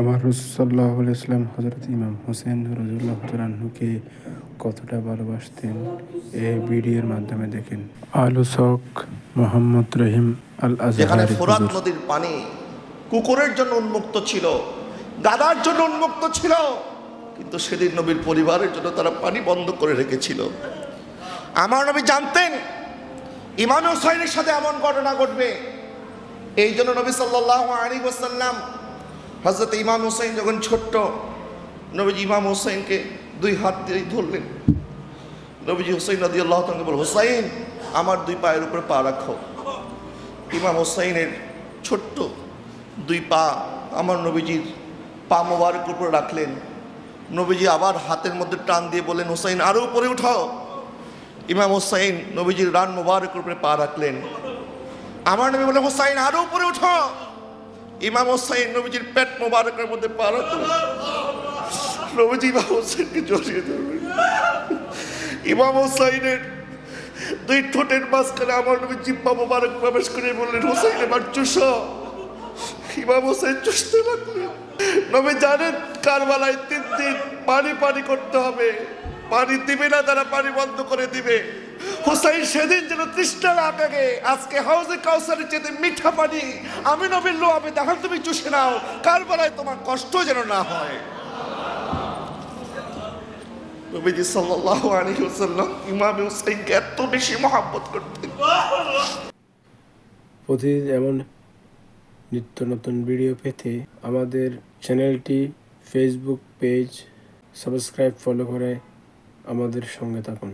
আমার রাসূল সাল্লাল্লাহু আলাইহি ওয়াসাল্লাম হযরত ইমাম হোসেন রাদিয়াল্লাহু তাআলা আনহুকে কতটা ভালোবাসতেন এই ভিডিওর মাধ্যমে দেখেন। আলোচক মোহাম্মদ রহিম আল যেখানে আজহারি ফোরাত হুজুর। নদীর পানি কুকুরের জন্য উন্মুক্ত ছিল, গাধার জন্য উন্মুক্ত ছিল, কিন্তু সেদিন নবীর পরিবারের জন্য তারা পানি বন্ধ করে রেখেছিল। আমার নবী জানতেন ইমাম হুসাইনের সাথে এমন ঘটনা ঘটবে, এই জন্য নবী সাল্লাল্লাহু আলাইহি ওয়াসাল্লাম হযরত ইমাম হুসাইন যখন ছোট্ট, নবীজি ইমাম হুসাইনকে দুই হাত দিয়ে ধরলেন। নবীজি হুসাইন রাদিয়াল্লাহু তাআলা বললেন, হুসাইন আমার দুই পায়ের উপরে পা রাখো। ইমাম হুসাইনের ছোট্ট দুই পা আমার নবীজির পা মোবারক উপরে রাখলেন। নবীজি আবার হাতের মধ্যে টান দিয়ে বললেন, হুসাইন আরো উপরে উঠাও। ইমাম হুসাইন নবীজির রান মোবারক উপরে পা রাখলেন। আমার নবী বললেন, হুসাইন আরো উপরে উঠো। ইমাম হুসাইন নবীজির পেট মোবারকের মধ্যে পা রাখলেন। নবীজি ইমাম হুসাইনকে জড়িয়ে ধরলেন। ইমাম হুসাইনের দুই ঠোঁটের মাঝখানে আমার নবী জিহ্বা মোবারক প্রবেশ করে বললেন, হুসাইন এবার চুষো। ইমাম হুসাইন চুষতে লাগলেন। নবী জানেন কারবালায় 3 দিন পানি পানি করতে হবে, পানি দিবে না, তারা পানি বন্ধ করে দিবে। হুসাইন সেদিন যেন তৃষ্ণা লাগাগে, আজকে হাউজে কাউসারের চেয়ে মিঠা পানি আমি নবীর লোহাবে দেখান, তুমি চুষে নাও, কারবালায় তোমার কষ্ট যেন না হয়। নবীজি সাল্লাল্লাহু আলাইহি ওয়াসাল্লাম ইমাম হুসাইনকে এত বেশি মহব্বত করতেন। প্রতিদিন এমন নিত্য নতুন ভিডিও পেতে আমাদের চ্যানেলটি ফেসবুক পেজ সাবস্ক্রাইব ফলো করে আমাদের সঙ্গে থাকুন।